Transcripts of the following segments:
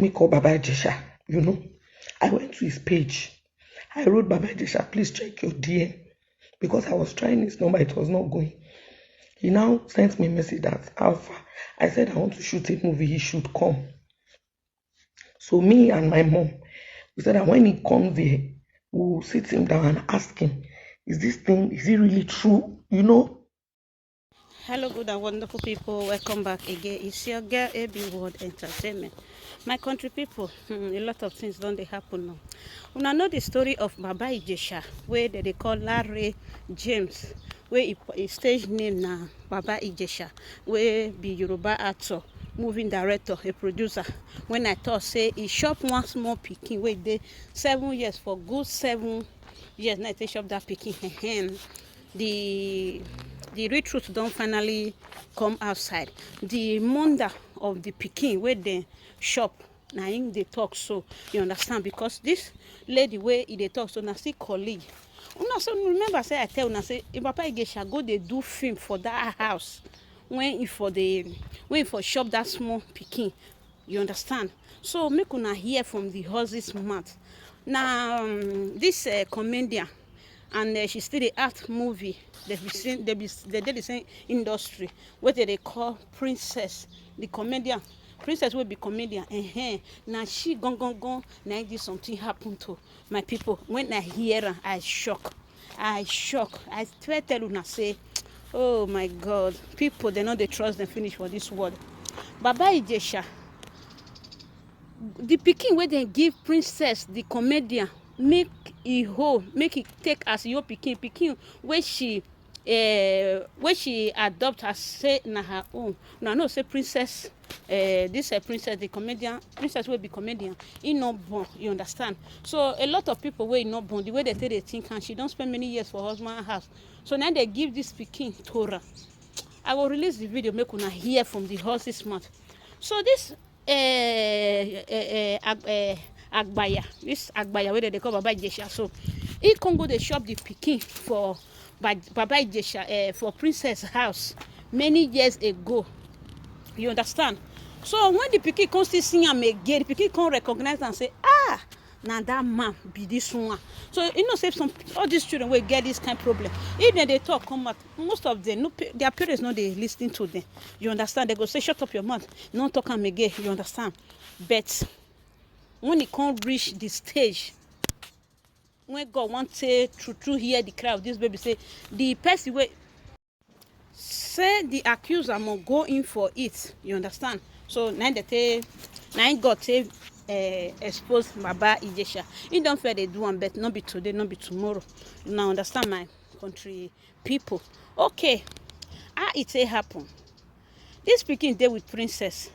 me call Baba Ijesha, I went to his page. I wrote, Baba Ijesha, please check your DM. Because I was trying his number, it was not going. He now sent me a message that Alpha. I said I want to shoot a movie, he should come. So me and my mom, we said that when he comes there, we'll sit him down and ask him, is it really true? Hello, good and wonderful people. Welcome back again. It's your girl AB World Entertainment. My country people, a lot of things don't they happen now. Una know the story of Baba Ijesha, where they call Larry James, where he stage name now Baba Ijesha, where be Yoruba actor, moving director, a producer. When I thought say he shop one small pikin, wait they 7 years for good 7 years. Now they shop that pikin. The real truth don finally come outside. The mother of the pikin wey dem chop na im dey talk, so you understand, because this lady wey e dey talk so na still colleague. Una so remember say I tell una say if Papa Ijesha go dey do film for that house when e for chop that small pikin, you understand. So make una hear from the horse's mouth. Na this comedian, and she still dey act movie. They dey the same industry wey they call Princess, the comedian. Princess will be comedian. Now she gone. Now this something happen to my people. When I hear her, I shock. I tell una say, oh my God, people they know they trust them finish for this world. Baba Ijesha, the pikin wey dem give Princess the comedian, make e take as your pikin wey she adopt as say na her own. Una know say Princess, this Princess the comedian, Princess will be comedian, e no born, you understand. So a lot of people wey not born, the way they take they think, and she don't spend many years for husband house, so now they give this pikin Torah. I will release the video, make una hear from the horse's mouth. So this Agbaya wey they call Baba Ijesha, so he can go dey shop the pikin for Baba Ijesha for Princess house many years ago, you understand. So when the pikin come still see am again, the pikin come recognize and say, na that man be this one. So say all these children will get this kind of problem. If they talk come out, most of them their parents no dey lis ten to them, you understand. They go say shut up your mouth, no talk am again, you understand. But when it can't reach the stage when God want say true hear the cry of this baby, say the person wey say the accuser must go in for it, you understand. So now God say expose Baba Ijesha. He don't fear they do one, but not be today, not be tomorrow. Now understand, my country people. Okay, how it happen? This pikin dey with Princess.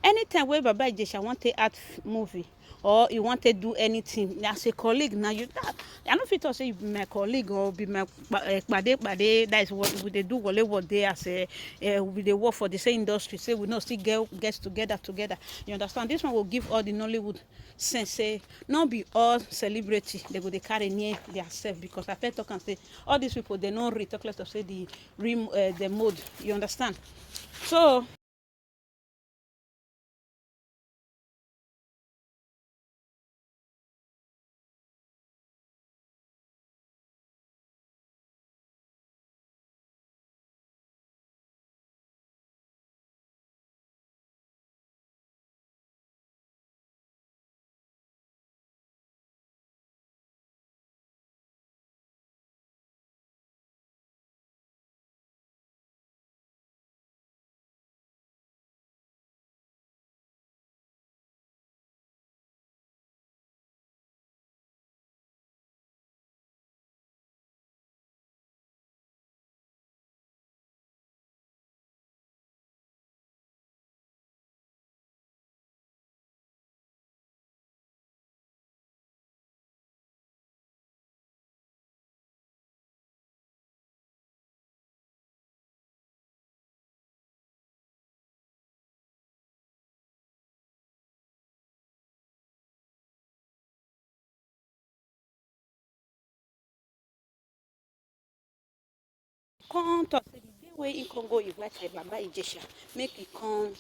Anytime wey Baba Ijesha want to act movie or he want to do anything as a colleague, now I no fit talk say you be my colleague or be my pade. That is what we dey do. What they as we dey work for the same industry. Say we no still get together. You understand? This one will give all the Nollywood sense. Say not be all celebrity they go dey carry near their self, because I first talk and say all these people they no read talk less of say the mode. You understand? So come talk say the day wey he come go invite Baba Ijesha make he come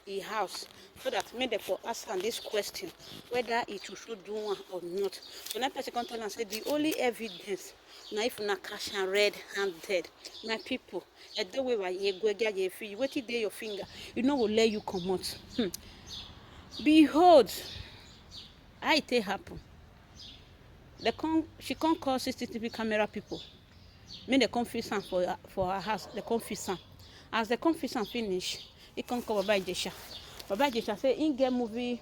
e house so that make dem for ask am this question whether e true do one or not. So na person come tell am say the only evidence na if una catch am red-handed. My people, edo wey wa ye go get ye free. Wetin dey your finger, you no go let you comot. Behold, how e take happen? She come call CCTV camera people. Make dem come fix am for her house. Dem come fix am. As dem come fix am finish, he come call Baba Ijesha. Baba Ijesha say he get movie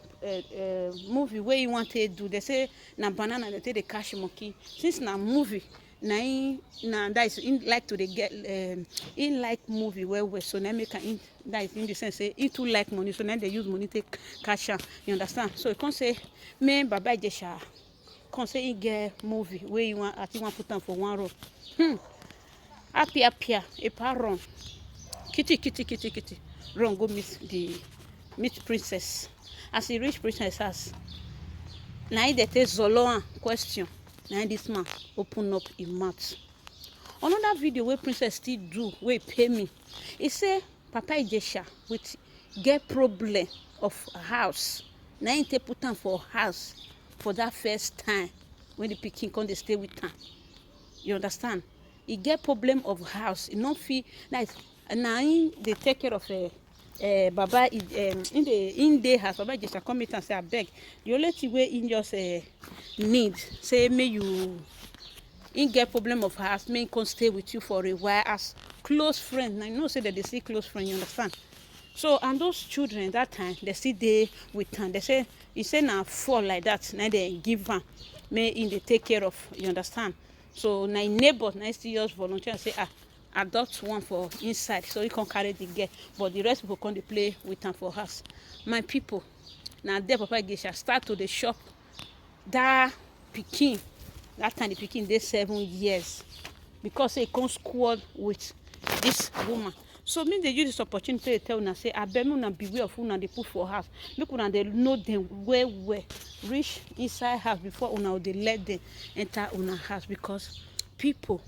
wey he wan take do. They say na banana they take dey catch monkey. Since na movie, that is he like to dey get he like movie well. So na make am that is in the sense say he too like money. So now they use money take catch am. You understand? So he come say me Baba Ijesha come say he get movie wey he wan put am for one row. Apia, a pa run. Kitty. Run go meet princess. As he reach princess house, now he dey take Zolo question. Now this man open up his mouth. Another video where princess still do, where pay me. He say Papa Ijesha with get problem of house. Now he take put am for house for that first time when the pikin come dey stay with am. You understand? He get problem of house. He no fit like na him dey take care of Baba in the house. Baba Ijesha come meet and say abeg the only thing wey he just need say make you he get problem of house make he come stay with you for a while as close friend. Now you know say that they see close friend. You understand? So and those children that time they still dey with am. They say he say na fall like that. Now they give am make him dey take care of. You understand? So na neighbor na still just volunteer and say adopt one for inside so he can carry the girl, but the rest people come dey play with am for house. My people, na there Papa Ijesha start to dey shop that pikin. That time the pikin dey 7 years because say he come squad with this woman. So me dey use this opportunity to tell una say abeg una beware of una dey put for house. Make una dey know them well. Reach inside house before una dey let them enter una house because people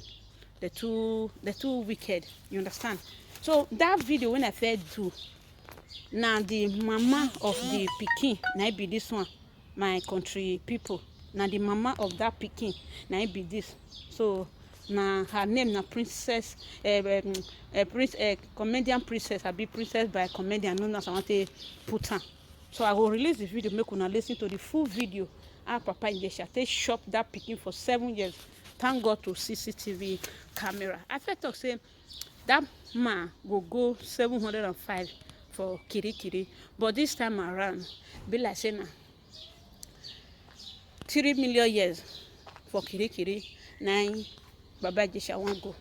they're too wicked. You understand? So that video when I first do, now the mama of the pikin, now be this one, my country people. Now the mama of that pikin, now be this. So now her name na princess, comedian princess. I be princess by comedian known as I want to put her. So I will release the video. Make una listen to the full video. How Papa Ijesha take shop that pikin for 7 years. Thank God to CCTV camera. I first talk say that man will go 705 for Kirikiri, but this time around, be like say na 3 million years for Kirikiri. 9 Baba Ijesha wan go.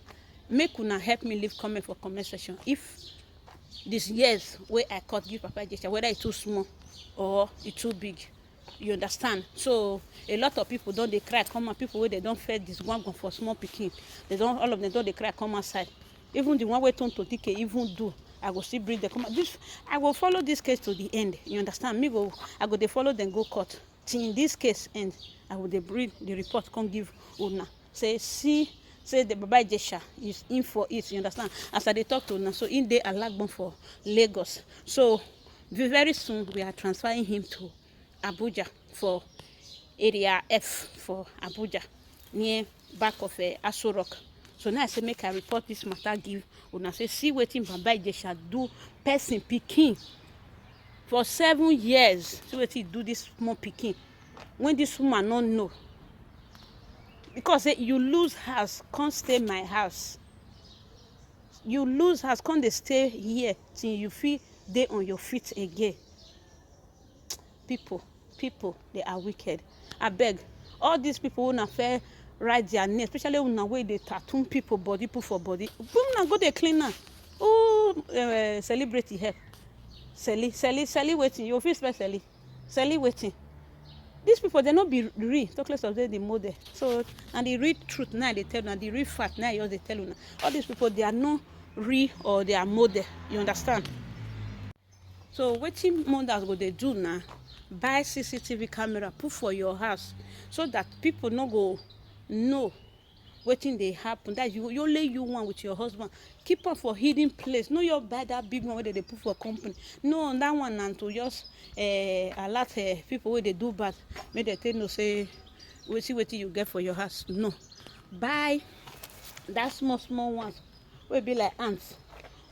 Make una help me leave comment for comment section if this years where I cut give Papa Ijesha whether it's too small or it's too big. You understand? So a lot of people don't they cry come out. People where they don't fed this one for small pikin. They don't all of them don't they cry come outside. Even the one way turn to DK even do. I go still bring them come out. This I will follow this case to the end. You understand? Me go I go they follow them go court. Till in this case end, I will they bring the report come give una. Say the Baba Ijesha is in for it. You understand? As I they talk to una, so in day Alagbon for Lagos. So very soon we are transferring him to Abuja for area F for Abuja near back of Aso Rock. So now I say make I report this matter give una say see wetin Baba Ijesha do person pikin for 7 years. See wetin do this small pikin when this woman no know because say you lose house can't stay my house. You lose house can't dey stay here till you feel dey on your feet again. People they are wicked. I beg all these people who fair write their name, especially when way they tattoo people body put for body. Women go they clean now. Who celebrity help? Sally waiting. You feel specially. Sally waiting. These people they not be real. Talk less of the model. So and the real truth now they tell now the real fact now they tell you now. All these people they are not real or they are model. You understand? So wetin mothers go they do now? Buy CCTV camera, put for your house so that people no go know wetin dey happen. That you only you one with your husband. Keep am for hidden place. No your buy that big one wey dem dey put for company. No, that one na to just alert people wey dey do bad make dem take know say wetin you get for your house. No, buy that small small ones wey be like ants.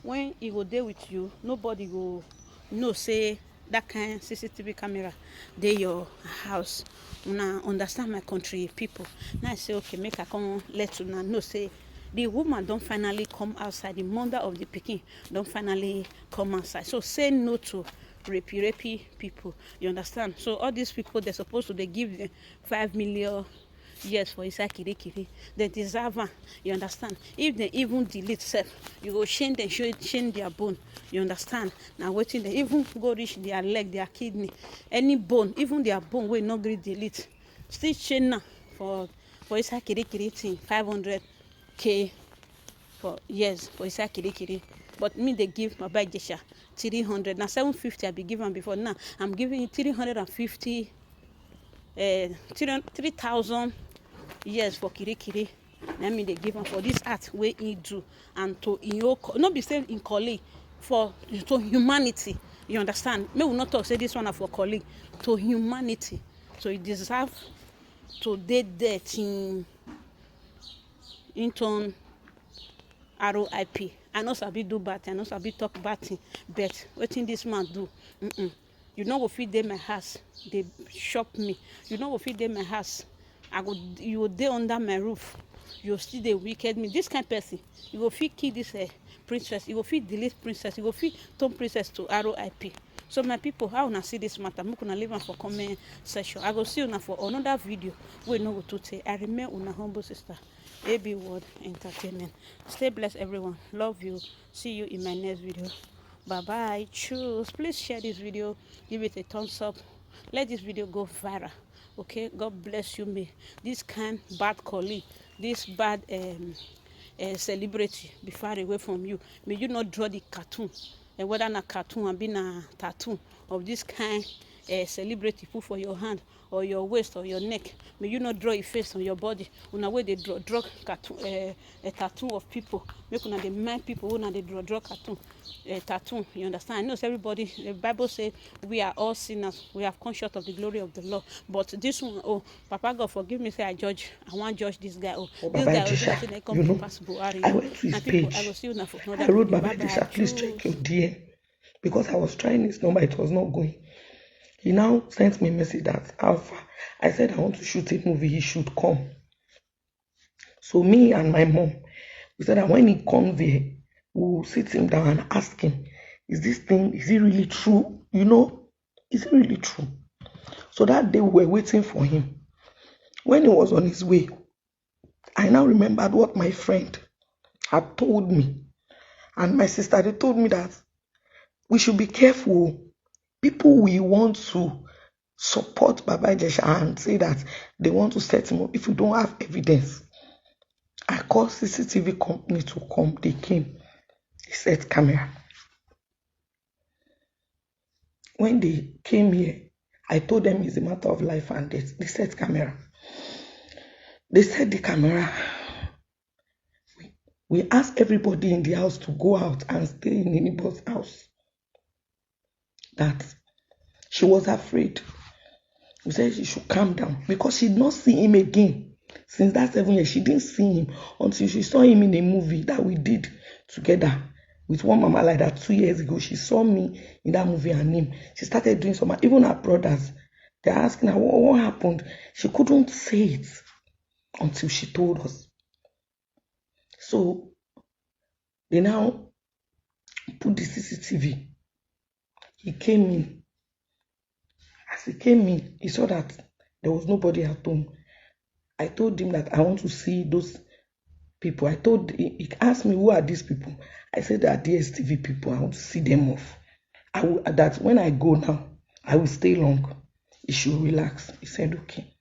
When e go dey with you, nobody go know say that kind CCTV camera dey your house. Una understand my country people. Now I say okay, make I come let una know say the woman don finally come outside. The mother of the pikin don finally come outside. So say no to rapey people. You understand? So all these people, they're supposed to, they give them 5 million years for inside kirikiri. They deserve am. You understand? If they even delete self, you go shame them, shame their bone. You understand? Now waiting, they even go reach their leg, their kidney, any bone, even their bone will not gree delete. Still shame now for inside kirikiri thing, 500k for years for inside kirikiri. But me, they give my Baba Ijesha 300. Now 750 I be given before. Now I'm giving you 350, 3,000 years for kirikiri. Let me they give him for this art where he do and to in your not be saying in colleague for to humanity. You understand? Me will not talk say this one for colleague to humanity. So it deserve to dead death in turn RIP. I know sabi do bad thing, I know sabi talk bad thing, but wetin this man do? You know go fit dey my house, they shop me. You know go fit dey my house. You go dey under my roof. You still dey wicked me. This kind of person, you go fit kill this princess. You go fit delete princess. You go fit turn princess to RIP. So my people, how una see this matter? Make una leave am for comment section. I go see una for another video. We no go to take. I remain una humble sister, AB World Entertainment. Stay blessed, everyone. Love you. See you in my next video. Bye bye. Choose. Please share this video. Give it a thumbs up. Let this video go viral. Okay. God bless you. May this kind bad colleague, this bad celebrity be far away from you. May you not draw the cartoon, and whether na cartoon and be na tattoo of this kind celebrity put for your hand or your waist or your neck. May you not draw a face on your body. Una way they draw cartoon, a tattoo of people. Make una dey mind people who na they draw cartoon, tattoo. You understand? I know everybody. The Bible says we are all sinners. We have come short of the glory of the Lord. But this one, oh, Papa God forgive me. Say I want judge this guy. Oh, this Baba guy. Ijesha, You know, I went to his page. I will see you for I wrote Baba Ijesha, please check your DM because I was trying his number. It was not going. He now sent me a message that Alpha. I said I want to shoot a movie. He should come. So me and my mom, we said that when he comes there, we'll sit him down and ask him, is this thing, is it really true? You know, is it really true? So that day we were waiting for him. When he was on his way, I now remembered what my friend had told me. And my sister, they told me that we should be careful. People we want to support Baba Ijesha and say that they want to set him up if we don't have evidence. I called CCTV company to come. They came. They set camera. When they came here, I told them it's a matter of life and death. They set camera. They set the camera. We asked everybody in the house to go out and stay in anybody's house. That she was afraid. We said she should calm down because she did not see him again. Since that 7 years, she didn't see him until she saw him in a movie that we did together with one mama like that 2 years ago. She saw me in that movie and him. She started doing some, even her brothers, they're asking her what happened. She couldn't say it until she told us. So they now put the CCTV. He came in. As he came in, he saw that there was nobody at home. I told him that I want to see those people. He asked me, who are these people? I said, they are DSTV people. I want to see them off. That when I go now, I will stay long. He should relax. He said, okay.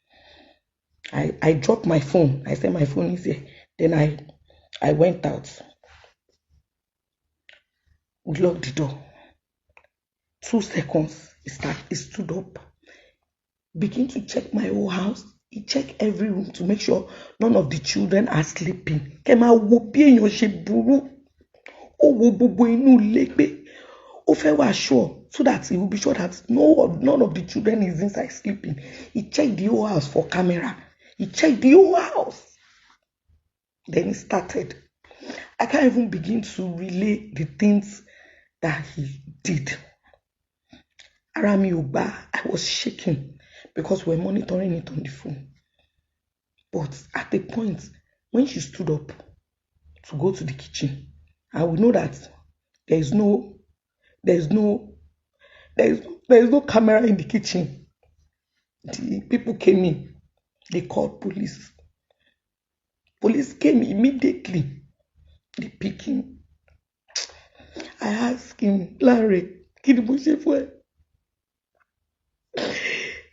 I dropped my phone. I said, my phone is here. Then I went out. We locked the door. 2 seconds, he stood up. Begin to check my whole house. He check every room to make sure none of the children are sleeping. Kẹ́ máa wo bí èèyàn ṣe burú. Ó wo gbogbo inú ilé pé ó fẹ́ wà sure so that he will be sure that none of the children is inside sleeping. He checked the whole house for camera. He checked the whole house. Then he started. I can't even begin to relay the things that he did. Ara mi ò gbà. I was shaking because we're monitoring it on the phone. But at the point when she stood up to go to the kitchen, I will know that there is no camera in the kitchen. The people came in. They called police. Police came immediately. The picking. I asked him, Larry, kí ni mo ṣe fún ẹ?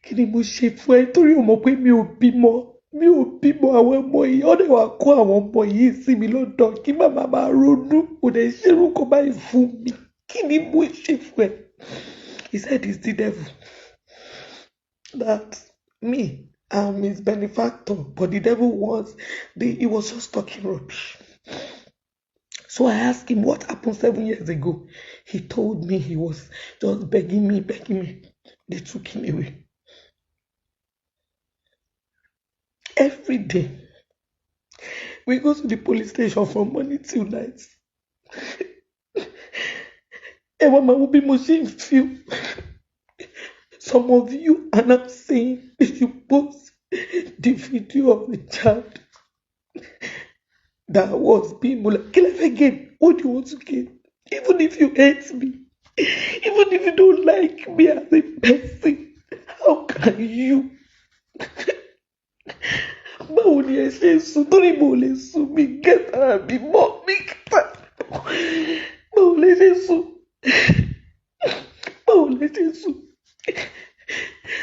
Kí ni mo ṣe fún ẹ? Torí o mọ̀ pé mi ò bímọ àwọn ọmọ yìí. Ó dẹ̀ wá kó àwọn ọmọ yìí sí mi lọ́dọ̀ kí màmá máa ronú. Kò dẹ̀ ṣerú kó báyìí fún mi. Kí ni mo ṣe fún ẹ? He said it's the devil. That me, I'm his benefactor, but the devil he was just talking rubbish. So I asked him what happened 7 years ago. He told me he was just begging me. They took him away. Every day, we go to the police station from morning till night. And when my be machine feel, some of you are not saying you post the video of the child that was being molested. Kill it again. What do you want to get? Even if you hate me, even if you don't like me as a person, how can you? Báwo ni ẹ ṣe sùn torí mo lè sùn mi gẹ́tà mi mọ́ mi kẹta? Báwo lẹ ṣe sùn? Báwo lẹ ṣe sùn?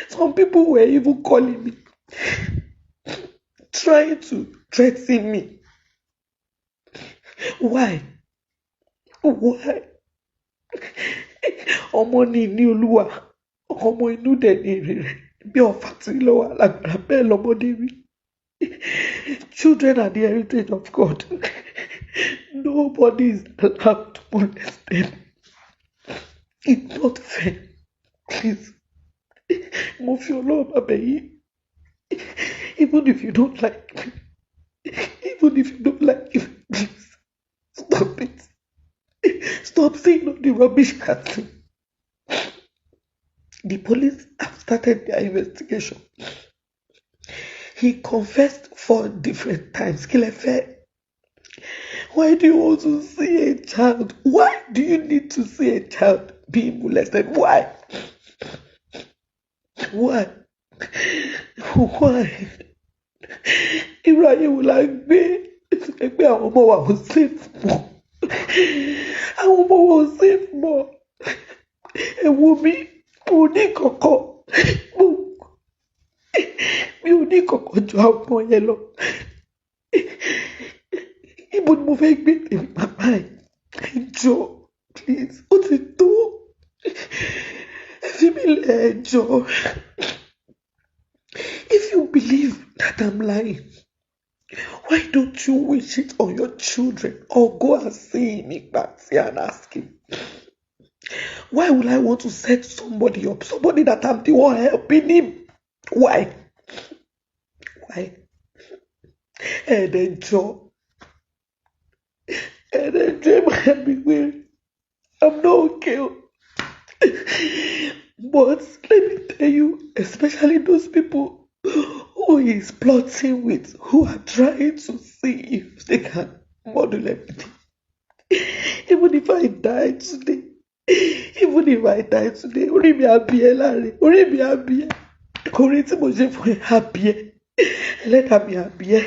Some people were even calling me, trying to threaten me. Why? Ọmọ ni ní Olúwa, ọmọ inú dẹ̀ ní èrè rẹ̀. Bí ọ̀fà tí lọ́wọ́ alágbára bẹ́ẹ̀ lọ́mọdé rí. Children are the heritage of God. Nobody is allowed to molest them. It's not fair. Please. Mo fi Ọlọ́run bá bẹ̀ yín. Even if you don't like me, please stop it. Stop saying all the rubbish casting. The police have started their investigation. He confessed 4 different times. Kí lẹ fẹ́? Why do you want to see a child? Why do you need to see a child being molested? Why? Irú ayé wo la gbé? Ẹgbẹ́ àwọn ọmọ wa ò safe mọ́. Àwọn ọmọ wa ò safe mọ́. Ẹ wo mi, mo ní kọ̀kọ̀. Mi ò ní kọ̀kọ̀ ju àwọn ọmọ yẹn lọ. Ibo ni mo fẹ́ gbé tèmi bàbá ẹ̀? Ẹ jọ̀ọ́, please, ó ti tó. Ẹ fi mí lẹ̀, ẹ jọ̀ọ́. If you believe that I'm lying, why don't you wish it on your children or go and see Nigbati and ask him? Why would I want to set somebody up? Somebody that I'm the one helping him? Why? And then Joe, I'm not okay. But let me tell you, especially those people who is plotting with, who are trying to see if they can model everything. Even if I die today, orí mi àbíyẹ láre, orí mi àbíyẹ, orí tí mo ṣe fún ẹ àbíyẹ, ẹlẹ́dàá mi àbíyẹ,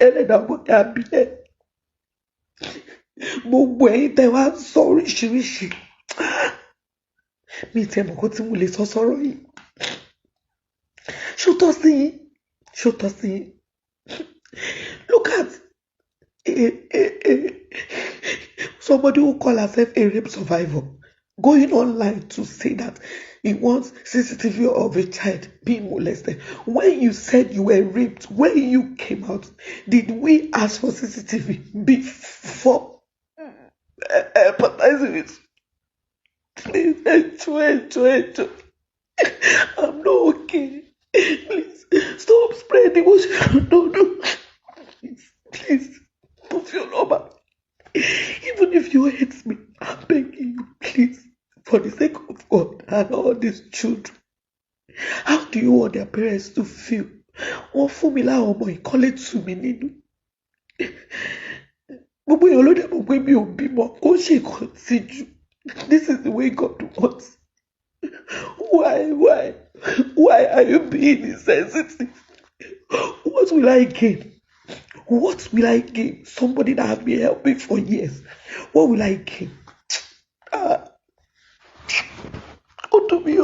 ẹlẹ́dàá ọmọ mi àbíyẹ. Gbogbo ẹ̀yin tẹ́ wá ń sọ oríṣiríṣi. Mi ti ẹ̀ mọ̀ kó tí mo lè sọ sọ́rọ̀ yìí. Ṣó tọ́ sí yín? Look at somebody who call herself a rape survivor going online to say that He wants CCTV of a child being molested. When you said you were raped, when you came out, did we ask for CCTV before empathizing with? Please, enjoy. I'm not okay. Please, stop spreading emotion. No. Please, put your number. Even if you hate me, I'm begging you, please, for the sake of God and all these children. How do you want their parents to feel? Wọ́n fún mi láwọn ọmọ ìkọ́lé tù mí nínú. Gbogbo èèyàn ló dẹ̀ mọ̀ pé mi ò bímọ, ó ṣe nǹkan tìjú. This is the way God wants. Why are you being insensitive? What will I gain? What will I gain? Somebody that have been helping for years. What will I gain? Go to me.